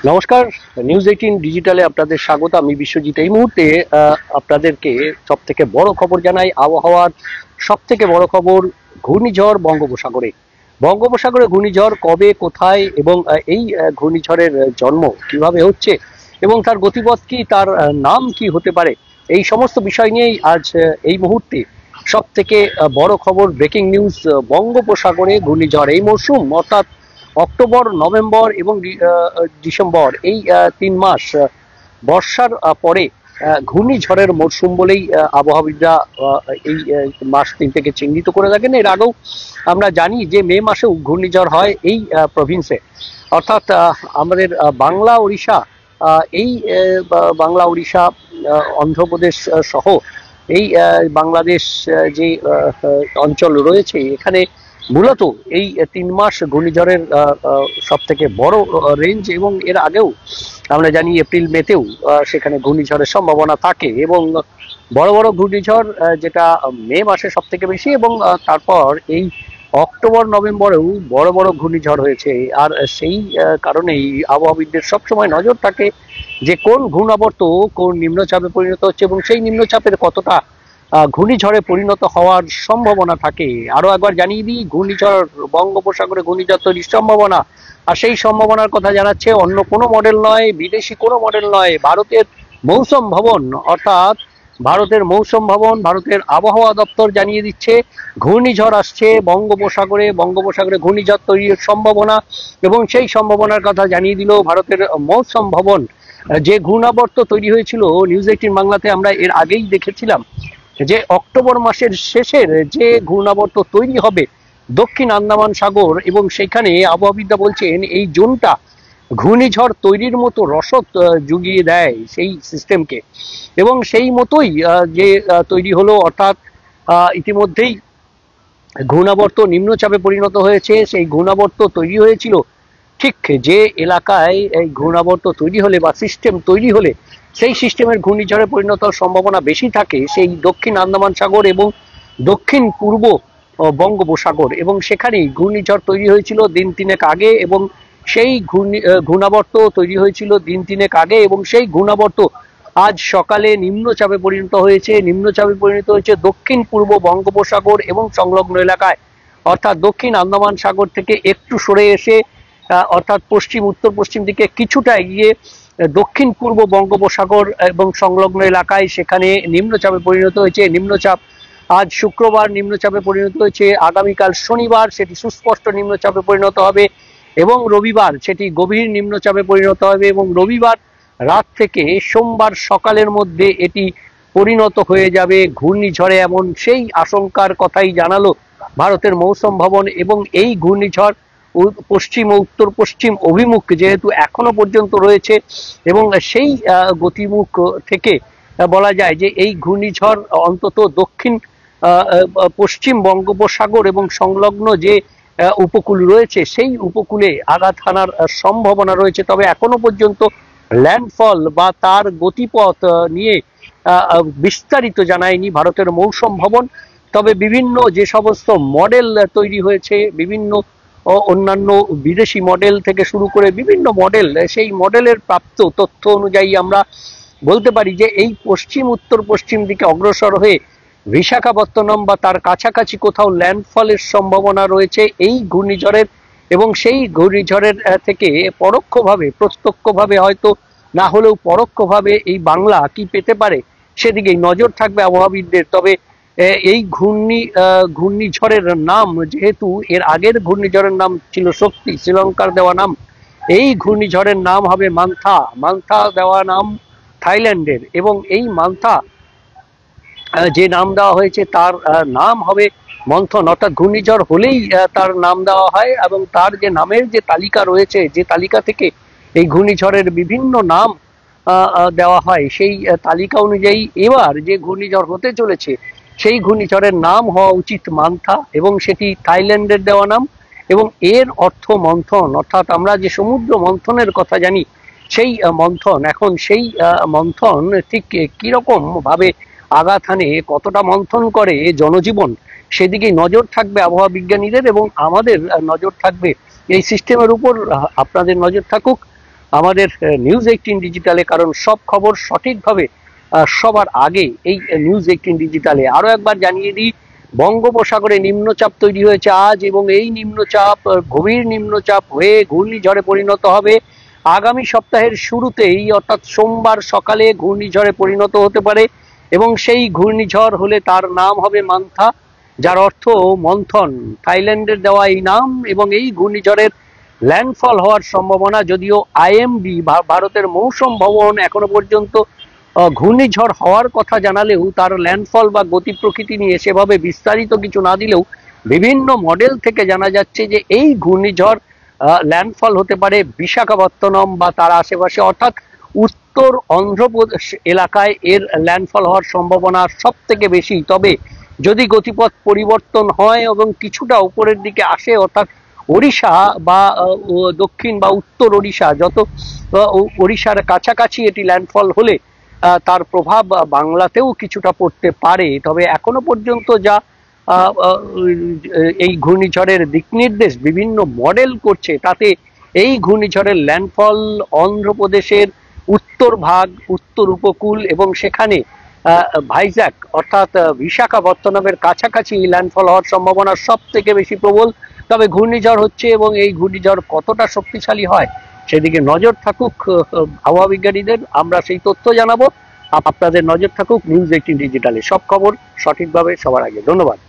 নমস্কার। নিউজ 18 ডিজিটালে আপনাদের স্বাগত। আমি বিশ্বজিৎ। এই মুহূর্তে আপনাদেরকে সব থেকে বড় খবর জানাই। আবহাওয়ার সব থেকে বড় খবর, ঘূর্ণিঝড় বঙ্গোপসাগরে। বঙ্গোপসাগরে ঘূর্ণিঝড় কবে, কোথায় এবং এই ঘূর্ণিঝড়ের জন্ম কিভাবে হচ্ছে এবং তার গতিপথ কি, তার নাম কি হতে পারে, এই সমস্ত বিষয় নিয়েই আজ এই মুহূর্তে সব থেকে বড় খবর, ব্রেকিং নিউজ। বঙ্গোপসাগরে ঘূর্ণিঝড়, এই মরশুম অর্থাৎ অক্টোবর, নভেম্বর এবং ডিসেম্বর, এই 3 মাস বর্ষার পরে ঘূর্ণিঝড়ের মরশুম বলেই আবহাওয়াবিদরা এই মাস 3 থেকে চিহ্নিত করে থাকেন। এর আগেও আমরা জানি যে মে মাসেও ঘূর্ণিঝড় হয় এই প্রভিন্সে, অর্থাৎ আমাদের বাংলা উড়িষ্যা, এই বাংলা উড়িষ্যা, অন্ধ্রপ্রদেশ সহ এই বাংলাদেশ যে অঞ্চল রয়েছে, এখানে মূলত এই 3 মাস ঘূর্ণিঝড়ের সব থেকে বড় রেঞ্জ। এবং এর আগেও আমরা জানি এপ্রিল মেতেও সেখানে ঘূর্ণিঝড়ের সম্ভাবনা থাকে এবং বড় বড় ঘূর্ণিঝড় যেটা মে মাসে সব থেকে বেশি, এবং তারপর এই অক্টোবর নভেম্বরেও বড় বড় ঘূর্ণিঝড় হয়েছে। আর সেই কারণেই আবহাওয়াবিদদের সবসময় নজর থাকে যে কোন ঘূর্ণাবর্ত কোন নিম্নচাপে পরিণত হচ্ছে এবং সেই নিম্নচাপের কতটা ঘূর্ণিঝড়ে পরিণত হওয়ার সম্ভাবনা থাকে। আরো একবার জানিয়ে দিই, ঘূর্ণিঝড় বঙ্গোপসাগরে ঘূর্ণিঝড় তৈরির সম্ভাবনা, আর সেই সম্ভাবনার কথা জানাচ্ছে অন্য কোনো মডেল নয়, বিদেশি কোনো মডেল নয়, ভারতের মৌসুম ভবন। অর্থাৎ ভারতের মৌসুম ভবন, ভারতের আবহাওয়া দপ্তর জানিয়ে দিচ্ছে ঘূর্ণিঝড় আসছে বঙ্গোপসাগরে। বঙ্গোপসাগরে ঘূর্ণিঝড় তৈরির সম্ভাবনা এবং সেই সম্ভাবনার কথা জানিয়ে দিল ভারতের মৌসুম ভবন। যে ঘূর্ণাবর্ত তৈরি হয়েছিল, নিউজ 18 বাংলাতে আমরা এর আগেই দেখেছিলাম যে অক্টোবর মাসের শেষের যে ঘূর্ণাবর্ত তৈরি হবে দক্ষিণ আন্দামান সাগর, এবং সেখানে আবহাওয়াবিদরা বলছেন এই জোনটা ঘূর্ণিঝড় তৈরির মতো রসদ জুগিয়ে দেয় সেই সিস্টেমকে, এবং সেই মতোই যে তৈরি হলো। অর্থাৎ ইতিমধ্যেই ঘূর্ণাবর্ত নিম্নচাপে পরিণত হয়েছে। সেই ঘূর্ণাবর্ত তৈরি হয়েছিল ঠিক যে এলাকায় এই ঘূর্ণাবর্ত তৈরি হলে বা সিস্টেম তৈরি হলে সেই সিস্টেমের ঘূর্ণিঝড়ে পরিণত হওয়ার সম্ভাবনা বেশি থাকে, সেই দক্ষিণ আন্দামান সাগর এবং দক্ষিণ পূর্ব বঙ্গোপসাগর, এবং সেখানেই ঘূর্ণিঝড় তৈরি হয়েছিল দিন তিনেক আগে। এবং সেই ঘূর্ণাবর্ত তৈরি হয়েছিল দিন তিনেক আগে এবং সেই ঘূর্ণাবর্ত আজ সকালে নিম্নচাপে পরিণত হয়েছে। নিম্নচাপে পরিণত হয়েছে দক্ষিণ পূর্ব বঙ্গোপসাগর এবং সংলগ্ন এলাকায়, অর্থাৎ দক্ষিণ আন্দামান সাগর থেকে একটু সরে এসে অর্থাৎ পশ্চিম উত্তর পশ্চিম দিকে কিছুটা এগিয়ে দক্ষিণ পূর্ব বঙ্গোপসাগর এবং সংলগ্ন এলাকায় সেখানে নিম্নচাপে পরিণত হয়েছে। নিম্নচাপ আজ শুক্রবার নিম্নচাপে পরিণত হয়েছে, আগামীকাল শনিবার সেটি সুস্পষ্ট নিম্নচাপে পরিণত হবে এবং রবিবার সেটি গভীর নিম্নচাপে পরিণত হবে, এবং রবিবার রাত থেকে সোমবার সকালের মধ্যে এটি পরিণত হয়ে যাবে ঘূর্ণিঝড়ে, এমন সেই আশঙ্কার কথাই জানালো ভারতের মৌসুম ভবন। এবং এই ঘূর্ণিঝড় পশ্চিম ও উত্তর পশ্চিম অভিমুখ যেহেতু এখনো পর্যন্ত রয়েছে, এবং সেই গতিমুখ থেকে বলা যায় যে এই ঘূর্ণিঝড় অন্তত দক্ষিণ পশ্চিম বঙ্গোপসাগর এবং সংলগ্ন যে উপকূল রয়েছে সেই উপকূলে আঘাত হানার সম্ভাবনা রয়েছে। তবে এখনো পর্যন্ত ল্যান্ডফল বা তার গতিপথ নিয়ে বিস্তারিত জানায়নি ভারতের মৌসুম ভবন। তবে বিভিন্ন যে সমস্ত মডেল তৈরি হয়েছে, বিভিন্ন অন্যান্য বিদেশি মডেল থেকে শুরু করে বিভিন্ন মডেল, সেই মডেলের প্রাপ্ত তথ্য অনুযায়ী আমরা বলতে পারি যে এই পশ্চিম উত্তর পশ্চিম দিকে অগ্রসর হয়ে বিশাখাপত্তনম বা তার কাছাকাছি কোথাও ল্যান্ডফলের সম্ভাবনা রয়েছে এই ঘূর্ণিঝড়ের, এবং সেই ঘূর্ণিঝড়ের থেকে পরোক্ষভাবে প্রত্যক্ষভাবে হয়তো না হলেও পরোক্ষভাবে এই বাংলা কি পেতে পারে সেদিকেই নজর থাকবে আবহাওয়াবিদদের। তবে এই ঘূর্ণিঝড়ের নাম, যেহেতু এর আগের ঘূর্ণিঝড়ের নাম ছিল শক্তি, শ্রীলঙ্কার দেওয়া নাম, এই ঘূর্ণিঝড়ের নাম হবে মান্থা। মান্থা দেওয়া নাম থাইল্যান্ডের, এবং এই মান্থা যে নাম দেওয়া হয়েছে তার নাম হবে মন্থন। অর্থাৎ ঘূর্ণিঝড় হলেই তার নাম দেওয়া হয়, এবং তার যে নামের যে তালিকা রয়েছে, যে তালিকা থেকে এই ঘূর্ণিঝড়ের বিভিন্ন নাম দেওয়া হয়, সেই তালিকা অনুযায়ী এবার যে ঘূর্ণিঝড় হতে চলেছে সেই ঘূর্ণিঝড়ের নাম হওয়া উচিত মান্থা, এবং সেটি থাইল্যান্ডের দেওয়া নাম, এবং এর অর্থ মন্থন। অর্থাৎ আমরা যে সমুদ্র মন্থনের কথা জানি সেই মন্থন, এখন সেই মন্থন ঠিক কিরকম ভাবে আঘাত হানে, কতটা মন্থন করে জনজীবন, সেদিকে নজর থাকবে আবহাওয়া বিজ্ঞানীদের এবং আমাদের নজর থাকবে এই সিস্টেমের উপর। আপনাদের নজর থাকুক। আমাদের নিউজ 18 ডিজিটালে, কারণ সব খবর সঠিকভাবে সবার আগে এই নিউজ 18 ডিজিটালে। আরো একবার জানিয়ে দিই, বঙ্গোপসাগরে নিম্নচাপ তৈরি হয়েছে আজ, এবং এই নিম্নচাপ গভীর নিম্নচাপ হয়ে ঘূর্ণিঝড়ে পরিণত হবে আগামী সপ্তাহের শুরুতেই, অর্থাৎ সোমবার সকালে ঘূর্ণিঝড়ে পরিণত হতে পারে। এবং সেই ঘূর্ণিঝড় হলে তার নাম হবে মান্থা, যার অর্থ মন্থন, থাইল্যান্ডের দেওয়া এই নাম। এবং এই ঘূর্ণিঝড়ের ল্যান্ডফল হওয়ার সম্ভাবনা, যদিও আইএমডি ভারতের মৌসুম ভবন এখনো পর্যন্ত ঘূর্ণিঝড় হওয়ার কথা জানালেও তার ল্যান্ডফল বা গতি প্রকৃতি নিয়ে সেভাবে বিস্তারিত কিছু না দিলেও বিভিন্ন মডেল থেকে জানা যাচ্ছে যে এই ঘূর্ণিঝড় ল্যান্ডফল হতে পারে বিশাখাপত্তনম বা তার আশেপাশে, অর্থাৎ উত্তর অন্ধ্রপ্রদেশ এলাকায় এর ল্যান্ডফল হওয়ার সম্ভাবনা সব থেকে বেশি। তবে যদি গতিপথ পরিবর্তন হয় এবং কিছুটা উপরের দিকে আসে, অর্থাৎ ওড়িশা বা দক্ষিণ বা উত্তর ওড়িশা, যত ওড়িশার কাছাকাছি এটি ল্যান্ডফল হলে তার প্রভাব বাংলাতেও কিছুটা পড়তে পারে। তবে এখনো পর্যন্ত যা এই ঘূর্ণিঝড়ের দিক নির্দেশ বিভিন্ন মডেল করছে, তাতে এই ঘূর্ণিঝড়ের ল্যান্ডফল অন্ধ্রপ্রদেশের উত্তর ভাগ, উত্তর উপকূল এবং সেখানে ভাইজ্যাক অর্থাৎ বিশাখাপত্তনমের কাছাকাছি ল্যান্ডফল হওয়ার সম্ভাবনা সব থেকে বেশি প্রবল। তবে ঘূর্ণিঝড় হচ্ছে এবং এই ঘূর্ণিঝড় কতটা শক্তিশালী হয় সেদিকে নজর থাকুক আবহাওয়া বিজ্ঞানীদের, আমরা সেই তথ্য জানাবো। আপনাদের নজর থাকুক নিউজ 18 ডিজিটালে, সব খবর সঠিকভাবে সবার আগে। ধন্যবাদ।